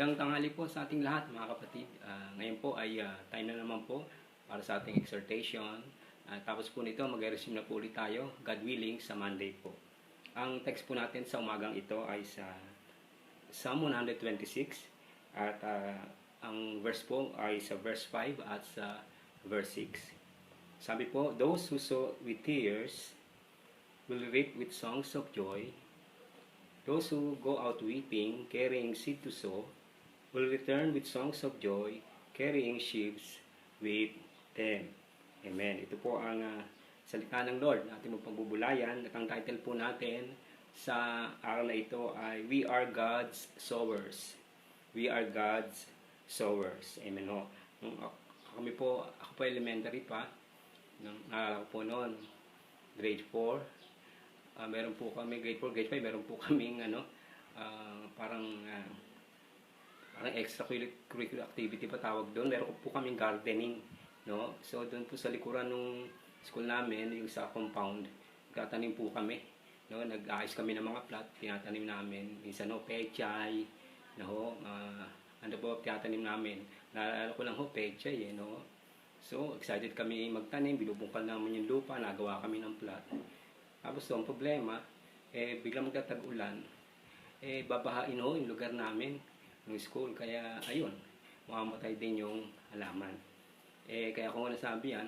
Magandang tanghali po sa ating lahat mga kapatid. Ngayon po ay time na naman po para sa ating exhortation. Tapos po nito mag-resume na po ulit tayo, God willing, sa Monday po. Ang text po natin sa umagang ito ay sa Psalm 126 at ang verse po ay sa verse 5 at sa verse 6. Sabi po, those who sow with tears will reap with songs of joy. Those who go out weeping, carrying seed to sow, will return with songs of joy, carrying sheaves with them. Amen. Ito po ang salita ng Lord na ating pagbubulayan. At ang title po natin sa araw na ito ay We Are God's Sowers. We are God's Sowers. Amen ho. Ako po elementary pa. Naalala ko po noon, grade 4. Meron po kami grade 4, grade 5, meron po kaming parang extracurricular activity pa tawag doon. Meron po kaming gardening, no? So doon po sa likuran ng school namin, yung sa compound, nagtatanim po kami, no? Nag-aayos kami ng mga plot, tinatanim namin. Minsan pechay, no? Ano po tinatanim namin? Naalala ko lang pechay, no? So excited kami magtanim, binubungkal namin yung lupa, nagawa kami ng plot. Tapos ang problema, biglang magtatag-ulan, babahain yung lugar namin, ng school. Kaya, ayun, mamamatay din yung halaman. Kaya kung nasabi yan,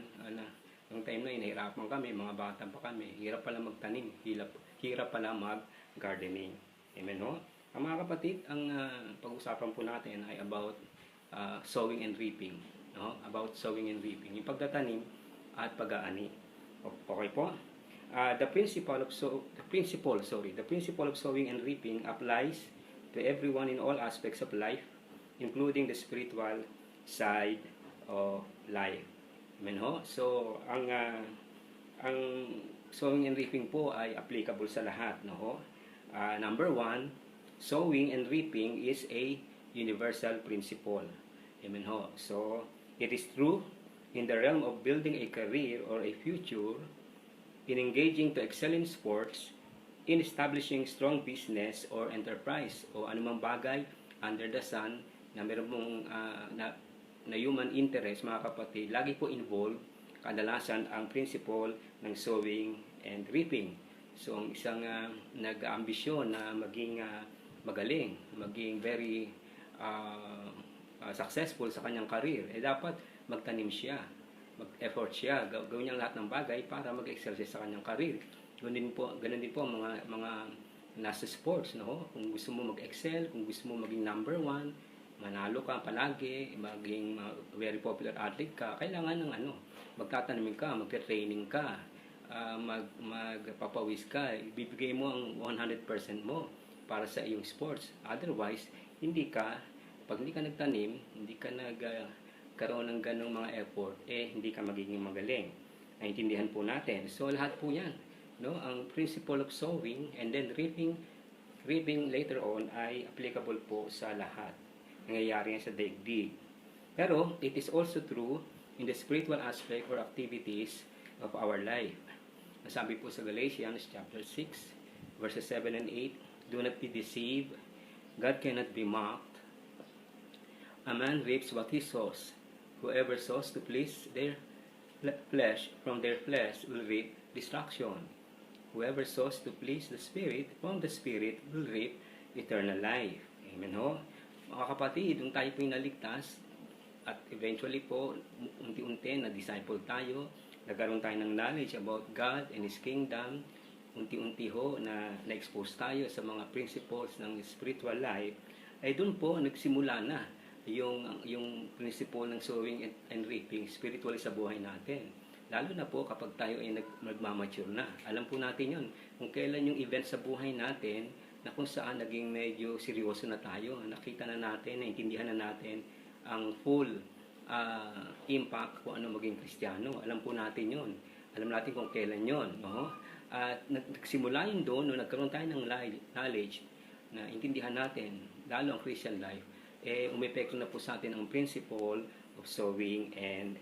yung time na yun, nahirapan kami, mga bata pa kami, hirap pala magtanim, hirap pala mag-gardening. Amen ho? Ang mga kapatid, ang pag-usapan po natin ay about sowing and reaping. No? About sowing and reaping. Yung pagtatanim at pag-aani. Okay po? The principle of sowing and reaping applies to everyone in all aspects of life, including the spiritual side of life. Amen ho? So ang sowing and reaping po ay applicable sa lahat, no ho? Number 1, sowing and reaping is a universal principle. Amen ho? So it is true in the realm of building a career or a future, in engaging to excel in sports, in establishing strong business or enterprise o anumang bagay under the sun na meron mong na human interest, mga kapatid, lagi po involved kadalasan ang principle ng sowing and reaping. So ang isang nag-ambisyon na maging magaling, maging very successful sa kanyang career, dapat magtanim siya, mag-effort siya, gawin niya lahat ng bagay para mag-excel sa kanyang career. Ganun din po mga nasa sports, no? Kung gusto mo mag-excel, kung gusto mo maging number 1, manalo ka palagi, maging very popular athlete ka, kailangan ng magtatanim ka, magte-training ka, magpapawis ka, ibibigay mo ang 100% mo para sa iyong sports. Otherwise, pag hindi ka nagtanim, hindi ka karoon ng ganong mga effort, hindi ka magiging magaling. Naintindihan po natin. So lahat po yan, no? Ang principle of sowing and then reaping later on ay applicable po sa lahat. Nangyayari yan sa daigdig. Pero it is also true in the spiritual aspect or activities of our life. Nasabi po sa Galatians chapter 6 verses 7 and 8, do not be deceived, God cannot be mocked. A man reaps what he sows. Whoever sows to please their flesh, from their flesh will reap destruction. Whoever sows to please the Spirit, from the Spirit will reap eternal life. Amen ho? Mga kapatid, nung tayo po naligtas, at eventually po, unti-unti na-disciple tayo, nagkaroon tayo ng knowledge about God and His Kingdom, unti-unti ho na-expose tayo sa mga principles ng spiritual life, ay doon po nagsimula na yung principle ng sowing and reaping spiritually sa buhay natin. Lalo na po kapag tayo ay nagmamature na. Alam po natin yun. Kung kailan yung event sa buhay natin na kung saan naging medyo seryoso na tayo, nakita na natin, naintindihan na natin ang full impact kung ano maging Kristiyano. Alam po natin yun. Alam natin kung kailan yun. No? At nagsimula yun doon, nung nagkaroon tayo ng knowledge na intindihan natin, lalo ang Christian life, umepekto na po sa atin ang principle of sowing and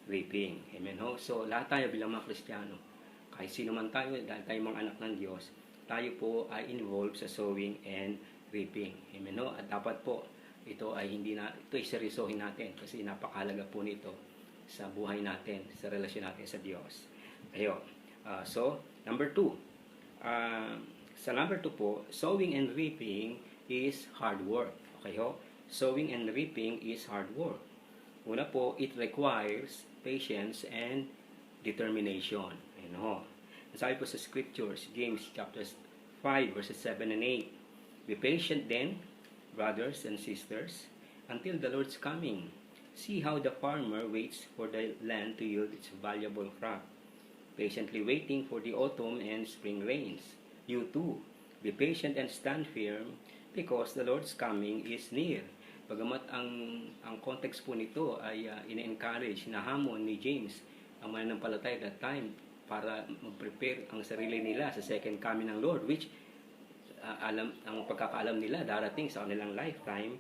reaping. Amen ho? So, lahat tayo bilang mga Kristiyano, kahit sino man tayo, dahil tayo mga anak ng Diyos, tayo po ay involved sa sowing and reaping. Amen ho? At dapat po ito ay seryosohin natin kasi napakahalaga po nito sa buhay natin, sa relasyon natin sa Diyos. Ayo. So, number 2. Sa number 2 po, sowing and reaping is hard work. Okay ho? Sowing and reaping is hard work. Una po, it requires patience and determination. Ayun ho. Sabi po sa scriptures, James chapter 5 verses 7 and 8. Be patient then, brothers and sisters, until the Lord's coming. See how the farmer waits for the land to yield its valuable crop, patiently waiting for the autumn and spring rains. You too, be patient and stand firm, because the Lord's coming is near. Bagamat ang context po nito ay ina-encourage na hamon ni James ang mananampalataya at that time para mag-prepare ang sarili nila sa second coming ng Lord, which ang pagkakaalam nila darating sa kanilang lifetime.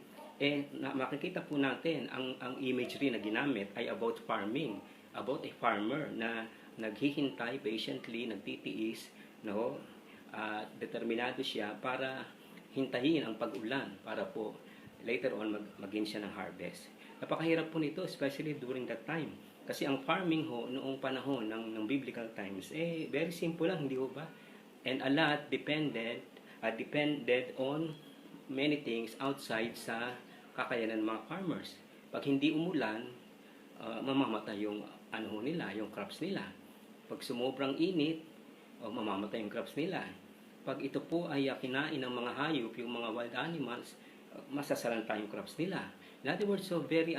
Makikita po natin ang imagery na ginamit ay about farming, about a farmer na naghihintay patiently, nagtitiis, no? Determinado siya para hintayin ang pag-ulan para po later on maging siya ng harvest. Napakahirap po nito, especially during that time. Kasi ang farming ho noong panahon ng biblical times, very simple lang, hindi ho ba? And a lot depended on many things outside sa kakayanan ng mga farmers. Pag hindi umulan, mamamatay yung nila, yung crops nila. Pag sumobrang init, mamamatay yung crops nila. Pag ito po ay kinain ng mga hayop, yung mga wild animals, masasalanta yung crops nila. In other words, so very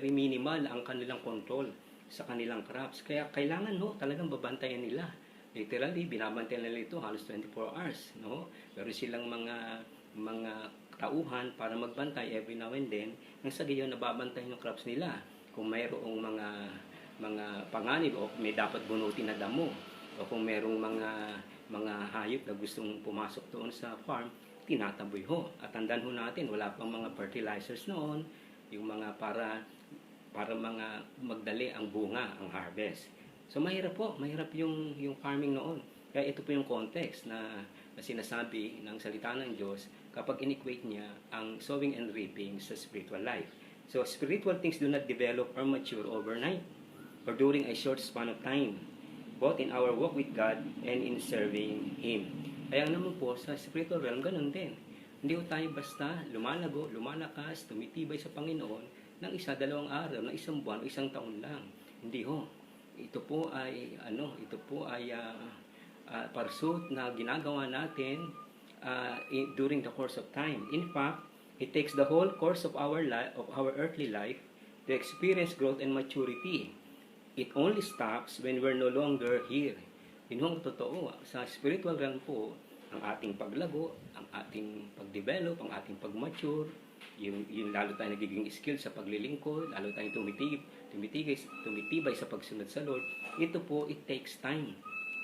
minimal ang kanilang control sa kanilang crops. Kaya kailangan talagang babantayan nila. Literally, binabantayan nila ito halos 24 hours, no? Pero silang mga tauhan para magbantay every now and then, nang sa gayon nababantayan yung crops nila. Kung mayroong mga panganib o may dapat bunutin na damo, o kung mayroong mga hayop na gustong pumasok doon sa farm, tinataboy ho. At tandaan ho natin, wala pang mga fertilizers noon, yung mga para mga magdali ang bunga, ang harvest. So mahirap yung farming noon. Kaya ito po yung context na sinasabi ng salita ng Diyos kapag in-equate niya ang sowing and reaping sa spiritual life. So spiritual things do not develop or mature overnight or during a short span of time, both in our walk with God and in serving Him. Kaya naman po sa spiritual realm, ganun din. Hindi ko tayo basta lumalago, lumalakas, tumitibay sa Panginoon ng 1-2 araw, ng 1 buwan o 1 taon lang. Hindi ho. Ito po ay pursuit na ginagawa natin during the course of time. In fact, it takes the whole course of our earthly life to experience growth and maturity. It only stops when we're no longer here. Yun ang totoo. Sa spiritual realm po, ang ating paglago, ang ating pag-develop, ang ating pag-mature, yung lalo tayong nagiging skill sa paglilingkod, lalo tayong tumitibay sa pagsunod sa Lord. Ito po, it takes time.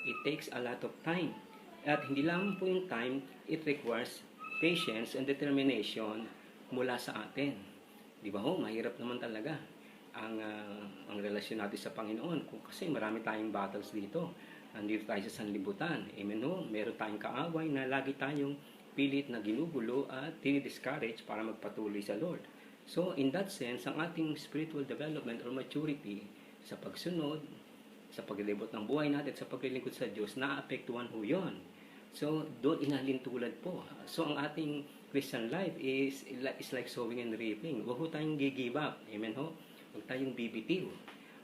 It takes a lot of time. At hindi lamang po yung time, it requires patience and determination mula sa atin. Di ba ho? Mahirap naman talaga ang relasyon natin sa Panginoon. Kasi marami tayong battles dito. Nandito tayo sa sanlibutan. Amen ho? Meron tayong kaaway na lagi tayong pilit na ginugulo at dinidiscourage para magpatuloy sa Lord. So, in that sense, ang ating spiritual development or maturity sa pagsunod, sa paglilibot ng buhay natin, sa paglilingkod sa Diyos, naapektuhan ho yun. So, doon inalintulad po. So, ang ating Christian life is like sowing and reaping. Huwag ho tayong give up. Amen ho? Huwag tayong bibitiw.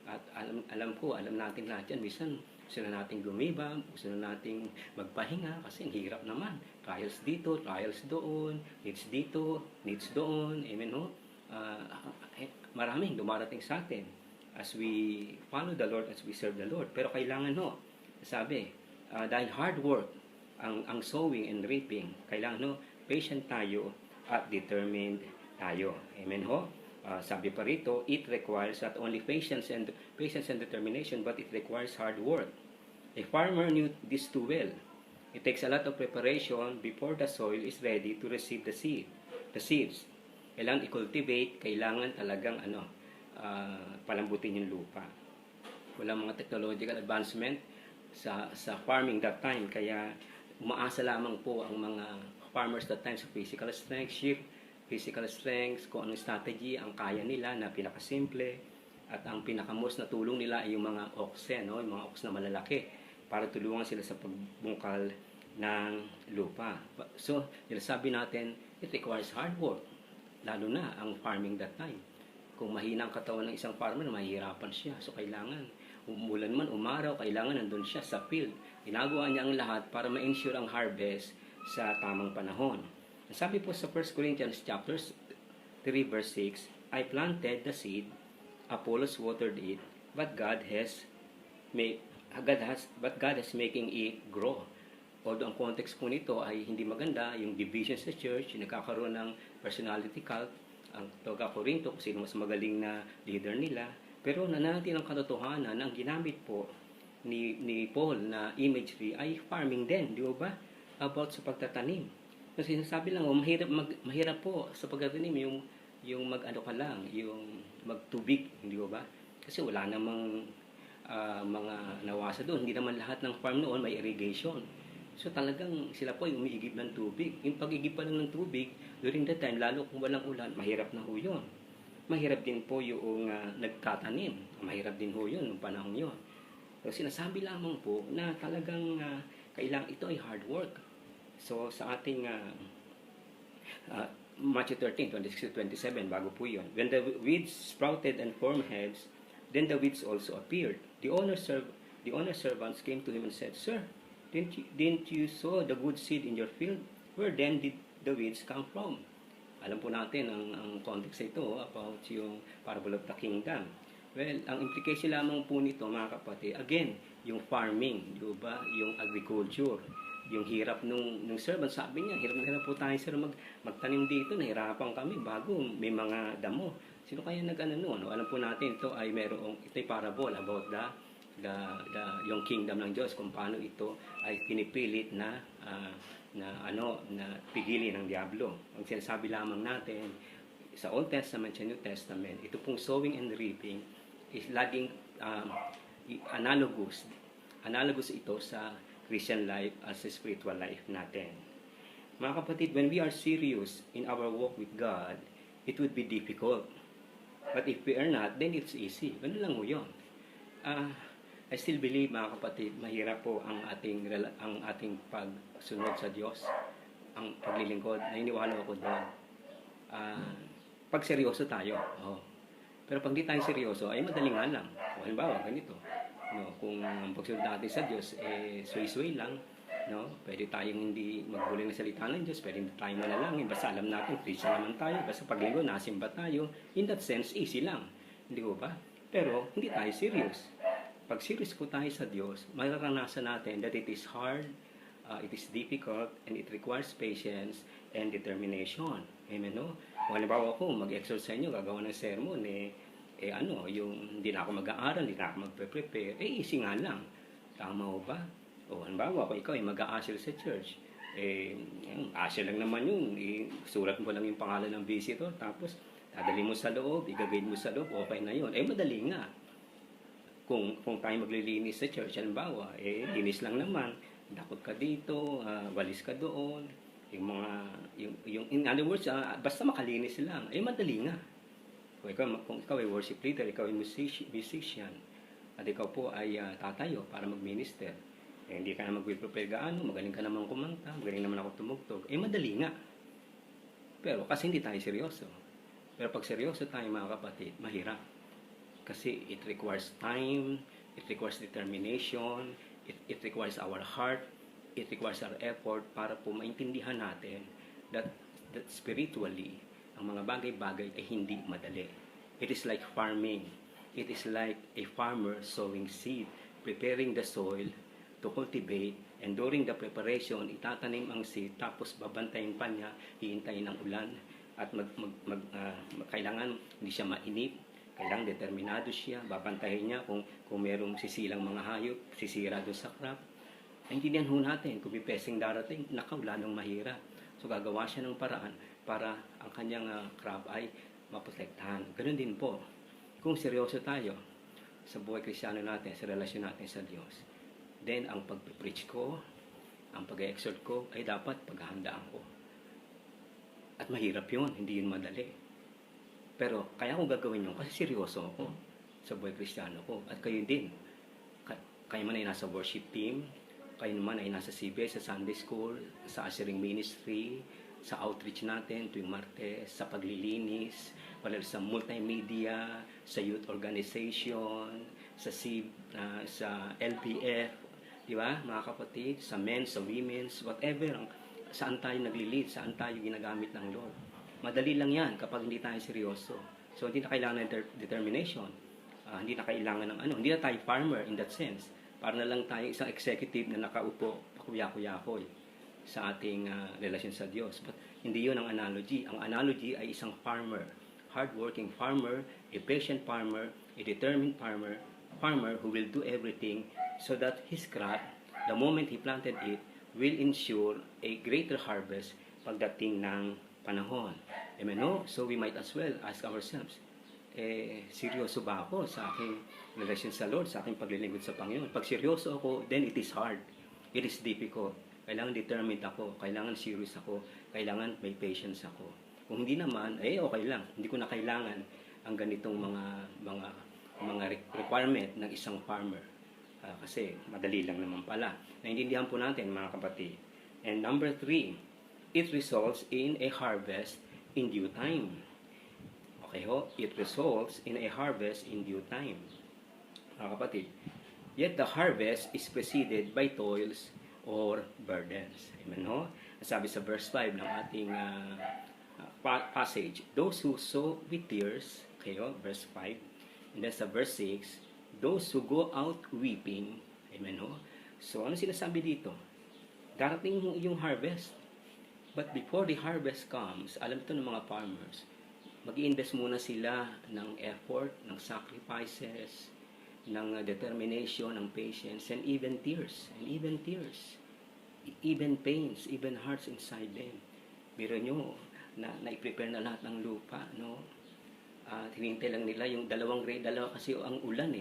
At alam natin lahat yan. Minsan, gusto na natin lumiba, gusto na natin magpahinga kasi ang hirap naman. Trials dito, trials doon, needs dito, needs doon. Amen ho? Maraming dumarating sa atin as we follow the Lord, as we serve the Lord. Pero kailangan ho, sabi, dahil hard work, ang sowing and reaping, kailangan ho, patient tayo at determined tayo. Amen ho? Sabi pa rito, it requires not only patience and determination, but it requires hard work. A farmer knew this too well. It takes a lot of preparation before the soil is ready to receive the seeds. Kailangan i-cultivate, kailangan talagang palambutin yung lupa. Walang mga technological advancement sa farming that time, kaya umaasa lamang po ang mga farmers that time sa physical strength, physical strength, kung anong strategy ang kaya nila na pinakasimple, at ang pinakamos na tulong nila ay yung mga oxen, no? Yung mga ox na malalaki para tulungan sila sa pagbungkal ng lupa. So, sabi natin, it requires hard work, lalo na ang farming that time. Kung mahina ang katawan ng isang farmer, mahihirapan siya. So, kailangan, umulan man, umaraw, kailangan nandun siya sa field. Ginagawa niya ang lahat para ma-ensure ang harvest sa tamang panahon. Sabi po sa 1 Corinthians chapter 3 verse 6, I planted the seed, Apollos watered it, but God has making it grow. Although ang context po nito ay hindi maganda, yung division sa church, yung nagkakaroon ng personality cult, ang taga-Korinto, kung sino mas magaling na leader nila, pero nananatili ang katotohanan, ang ginamit po ni Paul na imagery ay farming din, di ba? About sa pagtatanim. Kasi sinasabi lang, mahirap po sa pagtatanim yung mag-ano ka lang, yung magtubig, hindi ba? Kasi wala namang mga nawasa doon. Hindi naman lahat ng farm noon may irrigation. So talagang sila po ay umiigib ng tubig. Yung pag-igib pa lang ng tubig, during that time, lalo kung walang ulan, mahirap na ho yun. Mahirap din po yung nagtatanim. Mahirap din ho yun nung panahon yun. So sinasabi lamang po na talagang kailangan ito ay hard work. So sa ating Matthew 13:26-27, bago po yun. When the weeds sprouted and formed heads, then the weeds also appeared. The owner's servants came to him and said, Sir, didn't you sow the good seed in your field? Where then did the weeds come from? Alam po natin ang context ito about yung parable of the kingdom. Well, ang implication lamang po nito, mga kapatid, again, yung farming, di ba? Yung agriculture, yung hirap nung servant. Sabi niya, hirap na hirap po tayo, sir, magtanim dito, nahirapan kami bago may mga damo. Sino kaya nag-ano noon? Alam po natin, ito'y parable about yung kingdom ng Diyos, kung paano ito ay pinipilit na pigilin ng diablo. Ang sinasabi lamang natin sa Old Testament sa New Testament, ito pong sowing and reaping is laging analogous ito sa Christian life as a spiritual life natin. Mga kapatid, when we are serious in our walk with God, it would be difficult. But if we are not, then it's easy. Ganun lang mo yun. I still believe, mga kapatid, mahirap po ang ating pagsunod sa Diyos, ang paglilingkod. Naniniwala ako doon. Pag seryoso tayo, pero pag di tayo seryoso, ay madaling nga lang. Halimbawa, ganito. Kung ang pagsunod natin sa Diyos, sway-sway lang, pwede tayong hindi magbuli ng salita ng Diyos, pwede hindi tayo manalangin, basta alam natin, Christian naman tayo, basta paglinggo, nasimba tayo. In that sense, easy lang. Hindi ko ba? Pero, hindi tayo serious. Pag serious po tayo sa Diyos, mararanasan natin that it is hard, it is difficult, and it requires patience and determination. Amen, no? Kung halimbawa ako, mag-exhort sa inyo, gagawa ng sermon, yung hindi na ako mag-aaral, hindi na ako magpe-prepare, easy nga lang. Tama ho ba? O halimbawa, kung ikaw ay mag-a-usher sa church, usher lang naman yun, sulat mo lang yung pangalan ng visitor, tapos dadali mo sa loob, igagawin mo sa loob, okay na yun. Madali nga. Kung tayo maglilinis sa church, halimbawa, linis lang naman, dakot ka dito, walis ka doon, in other words, basta makalinis lang, madali nga. Kung ikaw ay worship leader, ikaw ay musician, at ikaw po ay tatayo para mag-minister, hindi ka na mag-prepare gaano, magaling ka naman kumanta, magaling naman ako tumugtog, madali nga. Pero kasi hindi tayo seryoso. Pero pag seryoso tayo, mga kapatid, mahirap. Kasi it requires time, it requires determination, it requires our heart, it requires our effort para po maintindihan natin that spiritually, ang mga bagay-bagay ay hindi madali. It is like farming. It is like a farmer sowing seed, preparing the soil to cultivate, and during the preparation, itatanim ang seed, tapos babantayin pa niya, hihintayin ng ulan, at kailangan hindi siya mainip, kailangan determinado siya, babantayin niya kung merong sisilang mga hayop, sisira doon sa crop. Naintindihan ho natin, kung may pesing darating, lalong mahirap. So gagawa siya ng paraan para ang kanyang crop ay maprotektahan. Ganun din po, kung seryoso tayo sa buhay Kristiyano natin, sa relasyon natin sa Diyos, then ang pag-preach ko, ang pag-exhort ko, ay dapat paghahandaan ko. At mahirap yun, hindi yun madali. Pero kaya ko gagawin yun kasi seryoso ako sa buhay Kristiyano ko. At kayo din. Kayo man ay nasa worship team, kayo naman ay nasa CBS, sa Sunday School, sa ushering ministry, sa outreach natin tuwing Martes, sa paglilinis, wala sa multimedia, sa youth organization, sa LPF, di ba mga kapatid, sa men, sa women's, whatever, saan tayo naglilid, saan tayo ginagamit ng Lord. Madali lang yan kapag hindi tayo seryoso. So hindi na kailangan ng determination. Hindi na kailangan ng hindi na tayo farmer in that sense. Para na lang tayo isang executive na nakaupo, pakuya-kuyakoy sa ating relasyon sa Diyos. But hindi yun ang analogy. Ang analogy ay isang farmer, hardworking farmer, a patient farmer, a determined farmer who will do everything so that his crop, the moment he planted it, will ensure a greater harvest pagdating ng panahon. Amen, no? So we might as well ask ourselves, seryoso ba ako sa aking relasyon sa Lord, sa aking paglilingkod sa Panginoon? Pag seryoso ako, then it is hard. It is difficult. Kailangan determined ako, kailangan serious ako, kailangan may patience ako. Kung hindi naman, okay lang. Hindi ko na kailangan ang ganitong mga requirement ng isang farmer. Kasi madali lang naman pala. Naintindihan po natin mga kapatid. And number 3, it results in a harvest in due time. Okay ho? It results in a harvest in due time. Mga kapatid, yet the harvest is preceded by toils or burdens. Amen ho? Sabi sa verse 5 ng ating passage, those who sow with tears, okay ho? Verse 5. And then sa verse 6, those who go out weeping. Amen ho? So ano sinasabi dito? Darating yung harvest. But before the harvest comes, alam ito ng mga farmers, mag-i-invest muna sila ng effort, ng sacrifices, ng determination, ng patience, and even tears. Even pains, even hearts inside them. Biro nyo, na-prepare na lahat ng lupa, no? Hinintay lang nila yung dalawa kasi ang ulan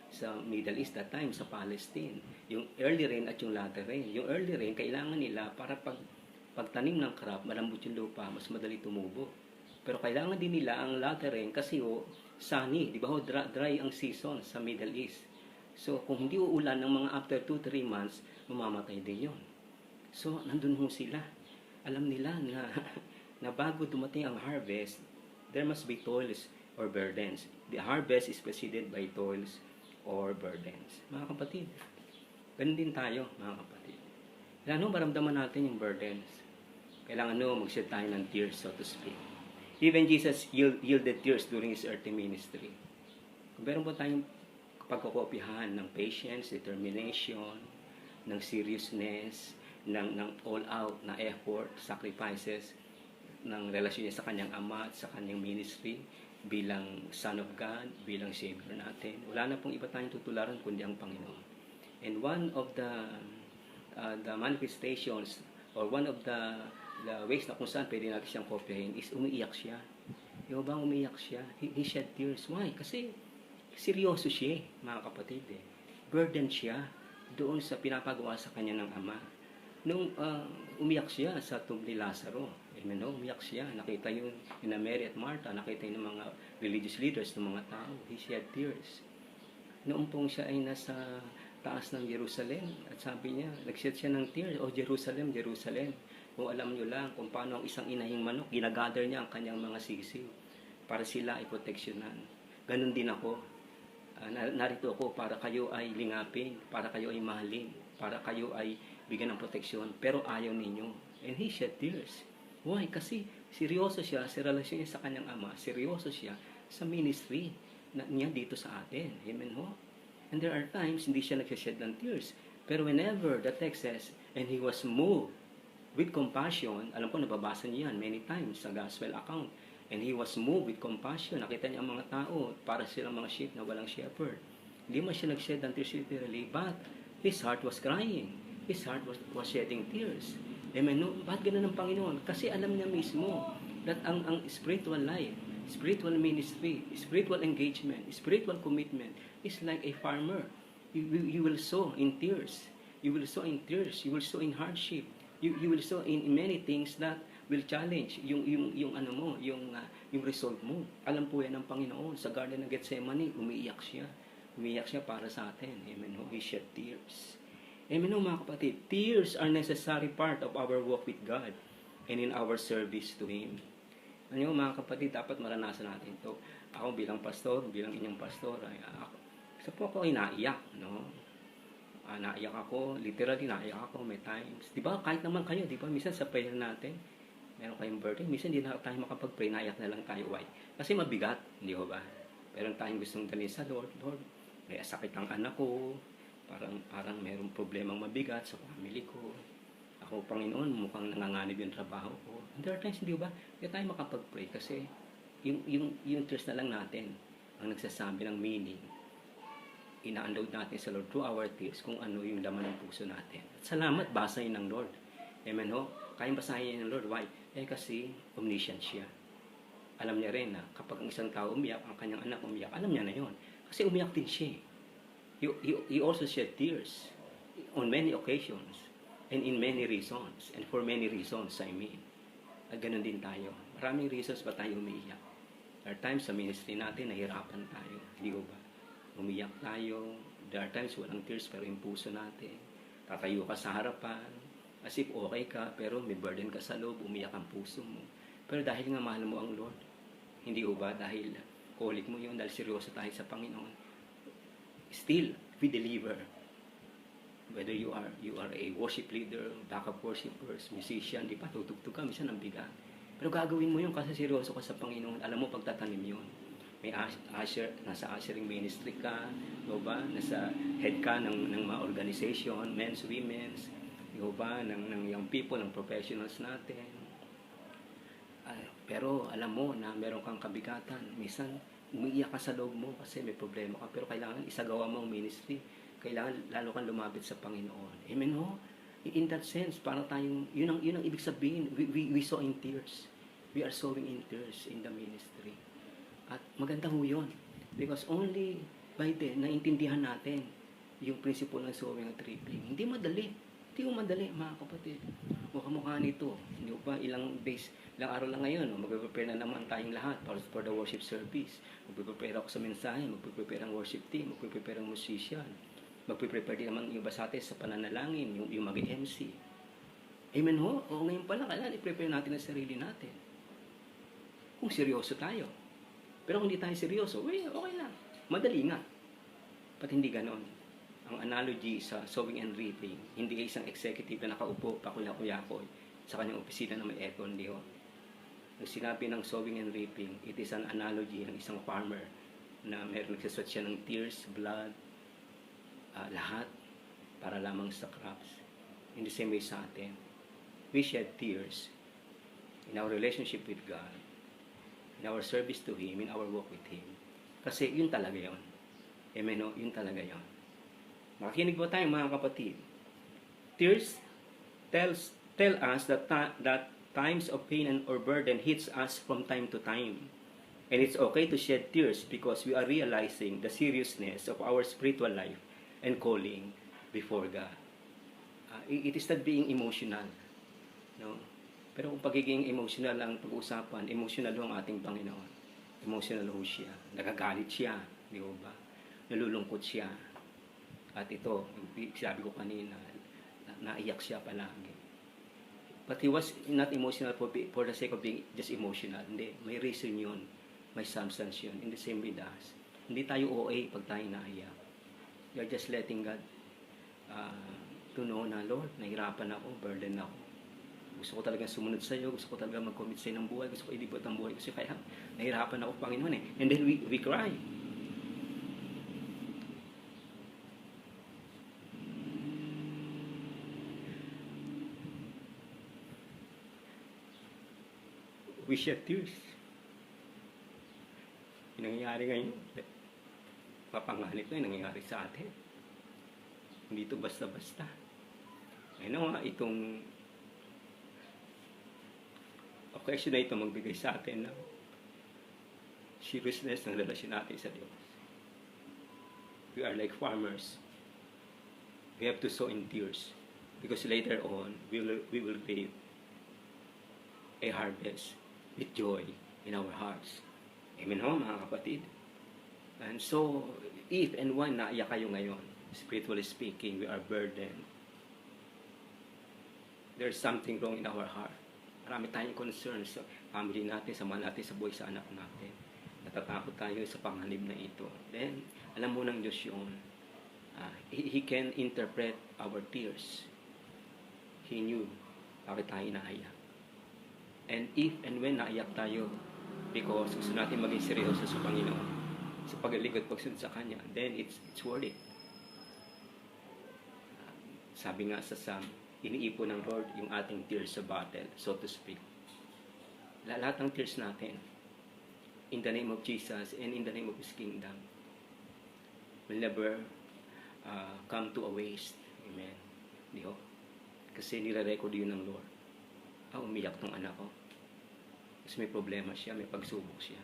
sa Middle East that time, sa Palestine. Yung early rain at yung latter rain. Yung early rain, kailangan nila para pagtanim ng crop, malambot yung lupa, mas madali tumubo. Pero kailangan din nila ang latter rain kasi sunny, di ba dry ang season sa Middle East. So kung hindi uulan ng mga after 2-3 months, mamamatay din yun. So nandun sila. Alam nila na bago dumating ang harvest, there must be toils or burdens. The harvest is preceded by toils or burdens. Mga kapatid, ganun din tayo, mga kapatid. Kailangan maramdaman natin yung burdens. Kailangan mag-shed tayo ng tears, so to speak. Even Jesus yielded tears during His earthly ministry. Kung meron po tayong pagkakopyahan ng patience, determination, ng seriousness, ng all-out na effort, sacrifices, ng relasyon niya sa kanyang ama at sa kanyang ministry, bilang Son of God, bilang Savior natin. Wala na pong iba tayong tutularan kundi ang Panginoon. And one of the manifestations or one of the ways na kung saan pwede natin siyang kopyahin is umiiyak siya. Yung bang umiiyak siya? He shed tears. Why? Kasi seryoso siya, mga kapatid. Burden siya doon sa pinapagawa sa kanya ng Ama. Nung umiyak siya sa tomb ni Lazaro, amen, umiyak siya. Nakita yun na Mary at Martha, nakita yun ng mga religious leaders, ng mga tao. He shed tears. Noong pong siya ay nasa taas ng Jerusalem, at sabi niya, nagshed siya ng tears, Jerusalem, Jerusalem. Kung alam nyo lang kung paano ang isang inahing manok, ginagather niya ang kanyang mga sisiw para sila ay proteksyonan. Ganun din ako. Narito ako para kayo ay lingapin, para kayo ay mahalin, para kayo ay bigyan ng proteksyon, pero ayaw ninyo. And he shed tears. Why? Kasi seryoso siya sa relasyon niya sa kanyang ama, seryoso siya sa ministry niya dito sa atin. Amen ho? And there are times hindi siya nagsashed ng tears. Pero whenever the text says, and he was moved with compassion, alam ko nababasa niya yan many times sa gospel account. And he was moved with compassion. Nakita niya ang mga tao para silang mga sheep na walang shepherd. Hindi man siya nagshed ng tears literally, but his heart was crying. His heart was shedding tears. Amen. No? Bakit ganun ang Panginoon? Kasi alam niya mismo that ang spiritual life, spiritual ministry, spiritual engagement, spiritual commitment is like a farmer. You will sow in tears. You will sow in tears. You will sow in hardship. You will sow in many things that will challenge yung ano mo, yung resolve mo. Alam po yan ng Panginoon. Sa Garden ng Gethsemane, umiiyak siya. Umiiyak siya para sa atin. Amen. He shed tears. Amen, mga kapatid. Tears are necessary part of our walk with God and in our service to Him. Ano mga kapatid, dapat maranasan natin ito. Ako bilang pastor, bilang inyong pastor, ako ay naiyak, no? Naiyak ako, literally naiyak ako may times. Di ba? Kahit naman kayo, di ba? Minsan sa prayer natin, meron kayong birthday, minsan hindi na tayo makapag-pray, naiyak na lang tayo. Why? Kasi mabigat, di ba? Meron tayong gustong dalhin sa Lord. Lord, may sakit ang anak ko, parang merong problemang mabigat sa family ko. Ako, Panginoon, mukhang nanganganib yung trabaho ko. And there are times, di ba? Hindi tayo makapag-pray kasi yung trust na lang natin ang nagsasabi ng meaning. Ina-unload natin sa Lord through our tears kung ano yung laman ng puso natin. At salamat, basahin ng Lord. Amen ho? Kayang basahin ng Lord. Why? Kasi omniscient siya. Alam niya rin na kapag ang isang tao umiyak, ang kanyang anak umiyak, alam niya na yon. Kasi umiyak din siya. He also shed tears on many occasions and in many reasons and for many reasons, I mean. At ganun din tayo. Maraming reasons ba tayo umiiyak? There are times sa ministry natin, nahirapan tayo. Hindi ba? Umiyak tayo. There are times walang tears pero yung puso natin. Tatayo ka sa harapan. As if okay ka pero may burden ka sa loob. Umiyak ang puso mo. Pero dahil nga mahal mo ang Lord. Hindi ba? Dahil kolik mo yun. Dahil seryoso tayo sa Panginoon. Still, we deliver. Whether you are a worship leader, backup worshipers, musician, di pa tutugtog ka. Minsan ang bigat. Pero gagawin mo yun kasi seryoso ka sa Panginoon. Alam mo pagtatanim yun. May usher, nasa ushering ministry ka, o ba? Nasa head ka ng mga organization, men's, women's, o ba? Ng young people, ng professionals natin. Pero alam mo na meron kang kabigatan. Minsan, umiiyak ka sa loob mo kasi may problema ka. Pero kailangan isagawa mo ang ministry. Kailangan lalo kang lumapit sa Panginoon. Amen ho? In that sense, para tayong, yun ang ibig sabihin. We saw in tears. We are sowing in tears in the ministry. At maganda ho yun. Because only by then, naintindihan natin yung principle ng sowing at reaping. Hindi madali. Hindi mo madali, mga kapatid. Mukha nito. Hindi ba, ilang araw lang ngayon, magpe-prepare na naman tayong lahat for the worship service. Magpe-prepare ako sa mensahe, magpe-prepare ang worship team, magpe-prepare ang musician. Magpe-prepare din naman yung iba sa atin sa pananalangin, yung mag-MC. Amen ho? O ngayon pa lang, kailangan i-prepare natin ang sarili natin. Kung seryoso tayo. Pero kung hindi tayo seryoso, okay lang. Madali nga. Ba't hindi ganon? Ang analogy sa sowing and reaping, hindi kayo isang executive na nakaupo, pakuya-kuyakoy, sa kanyang opisina na may aircon, di ho? Nung sinabi ng sowing and reaping, it is an analogy ng isang farmer na meron nagsasweat siya ng tears, blood, lahat, para lamang sa crops. In the same way sa atin, we shed tears in our relationship with God, in our service to Him, in our walk with Him. Kasi yun talaga yun. Amen o? Yun talaga yun. Makikinig po tayo mga kapatid. Tears tell us that times of pain or burden hits us from time to time. And it's okay to shed tears because we are realizing the seriousness of our spiritual life and calling before God. It is not being emotional. No? Pero kung pagiging emotional ang pag-uusapan, emotional ang ating Panginoon. Emotional ho siya. Nagagalit siya. Di ba? Nalulungkot siya. At ito, sabi ko kanina, naiyak siya palagi. But He was not emotional for the sake of being just emotional. Hindi. May reason yun. May substance yun. In the same with us. Hindi tayo OA pag tayo naiyak. You're just letting God to know na, Lord, nahirapan ako, burden ako. Gusto ko talaga sumunod sa iyo, gusto ko talaga mag-commit sa iyo ng buhay, gusto ko ilibot ang buhay kasi kaya nahirapan ako, Panginoon eh. And then we cry. We shed tears. Yung nangyayari ngayon, papanganib na yung nangyayari sa atin. Hindi ito basta-basta. Ano nga itong occasion na ito magbigay sa atin ng seriousness ng relasyon natin sa Diyos. We are like farmers. We have to sow in tears because later on we will reap. a harvest with joy in our hearts. Amen ho, mga kapatid? And so, if and when naiyak kayo ngayon, spiritually speaking, we are burdened. There's something wrong in our heart. Marami tayong concerns sa family natin, sa mga natin, sa buhay, sa anak natin. Natatakot tayo sa panganib na ito. Then, alam mo ng Diyos yun. He can interpret our tears. He knew bakit tayo naiyak. And if and when naiyak tayo, because gusto natin maging seryoso sa Panginoon, sa paglilingkod pagsunod sa Kanya, then it's worth it. Sabi nga sa Psalm, iniipon ng Lord yung ating tears sa battle, so to speak. Lahat ng tears natin, in the name of Jesus and in the name of His kingdom, will never come to a waste. Amen. Di ho? Kasi nire-record yun ng Lord. Umiyak tong anak ko. Kasi may problema siya, may pagsubok siya.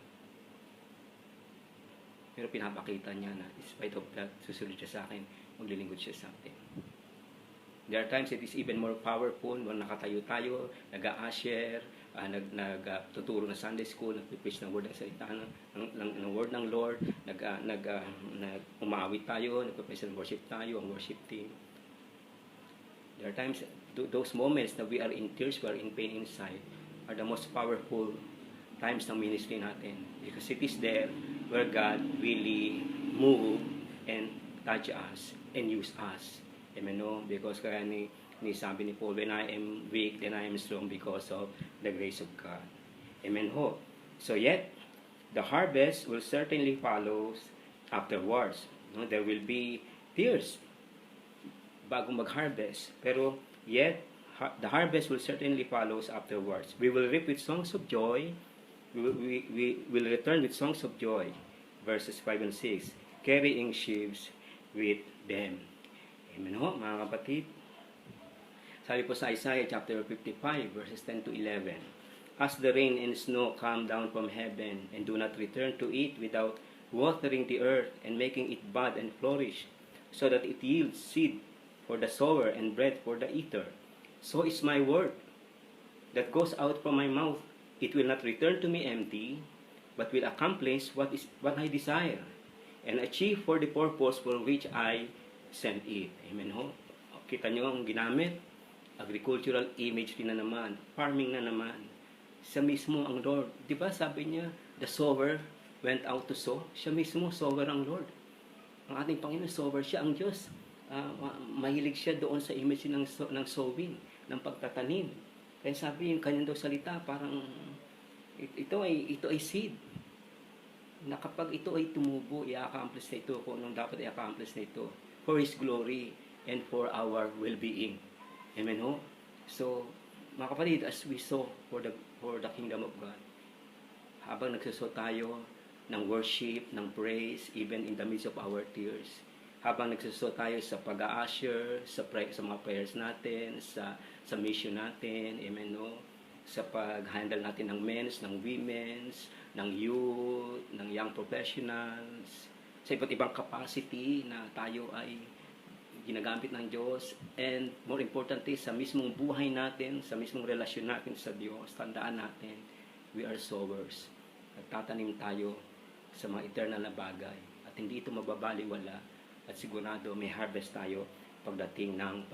Pero pinapakita niya na, in spite of that, susunod siya sa akin, maglilingkod siya sa atin. There are times it is even more powerful when nakatayo tayo, nag-a-share, nagtuturo ng Sunday school, nag-preach ng word ng salita, ng word ng Lord, umawit tayo, nag-preach ng worship tayo, ang worship team. There are times, those moments that we are in tears, we are in pain inside, are the most powerful times ng ministry natin. Because it is there where God really move and touch us and use us. Amen, no? Because kaya ni sabi ni Paul, when I am weak, then I am strong because of the grace of God. Amen ho. So yet, the harvest will certainly follow afterwards. No? There will be tears bago mag-harvest. Pero yet, the harvest will certainly follow afterwards. We will reap with songs of joy. We will return with songs of joy. Verses 5 and 6. Carrying sheaves with them. Amen ho, mga kapatid. Sabi po sa Isaiah chapter 55, verses 10 to 11. As the rain and snow come down from heaven, and do not return to it without watering the earth and making it bud and flourish, so that it yields seed for the sower and bread for the eater. So is my word that goes out from my mouth. It will not return to me empty, but will accomplish what I desire, and achieve for the purpose for which I sent it. Amen ho. Kita nyo ang ginamit. Agricultural imagery na naman. Farming na naman. Siya mismo ang Lord. Diba sabi niya, the sower went out to sow. Siya mismo, sower ang Lord. Ang ating Panginoon, sower siya, ang Diyos. Mahilig siya doon sa image ng sowing, ng pagtatanim. Kaya sabi yung kanyang daw salita, parang ito ay seed. Na kapag ito ay tumubo, i-accomplish na ito kung anong dapat i-accomplish na ito. For His glory and for our well-being. Amen ho? So, mga kapatid, as we sow for the kingdom of God, habang nagsuso tayo ng worship, ng praise, even in the midst of our tears, habang nagsuso tayo sa pag-a-usher, sa mga prayers natin, sa mission natin, amen no? Sa pag-handle natin ng men's, ng women's, ng youth, ng young professionals, sa iba't ibang capacity na tayo ay ginagamit ng Diyos, and more importantly, sa mismong buhay natin, sa mismong relasyon natin sa Diyos, tandaan natin, we are sowers. Nagtatanim tayo sa mga eternal na bagay, at hindi ito mababaliwala, at sigurado may harvest tayo pagdating ng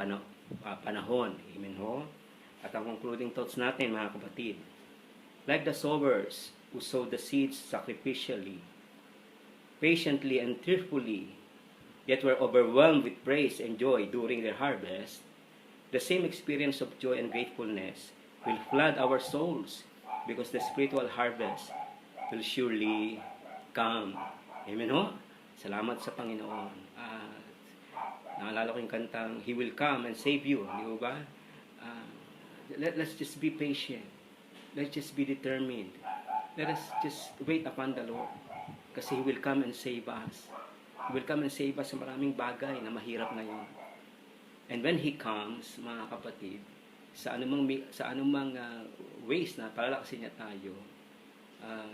panahon. Amen ho? At ang concluding thoughts natin, mga kapatid, like the sowers who sow the seeds sacrificially, patiently and tearfully, yet were overwhelmed with praise and joy during their harvest, the same experience of joy and gratefulness will flood our souls, because the spiritual harvest will surely come. Amen ho? Salamat sa Panginoon. Naalala ko yung kantang, He will come and save you. Di ba? Let's just be patient. Let's just be determined. Let us just wait upon the Lord. Kasi He will come and save us. He will come and save us sa maraming bagay na mahirap ngayon. And when He comes, mga kapatid, sa anumang ways na palalakasin niya tayo,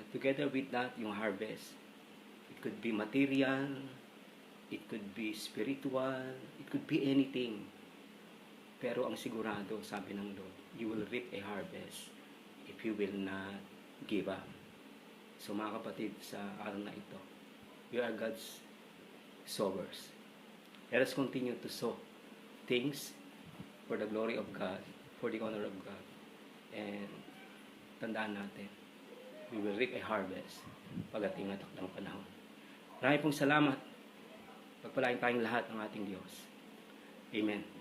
together with that, yung harvest. It could be material, it could be spiritual, it could be anything. Pero ang sigurado, sabi ng Lord, you will reap a harvest if you will not give up. So mga kapatid, sa araw na ito, we are God's sowers. Let us continue to sow things for the glory of God, for the honor of God. And tandaan natin, we will reap a harvest pagdating ng takdang panahon. Maraming pong salamat. Pagpalain tayong lahat ng ating Diyos. Amen.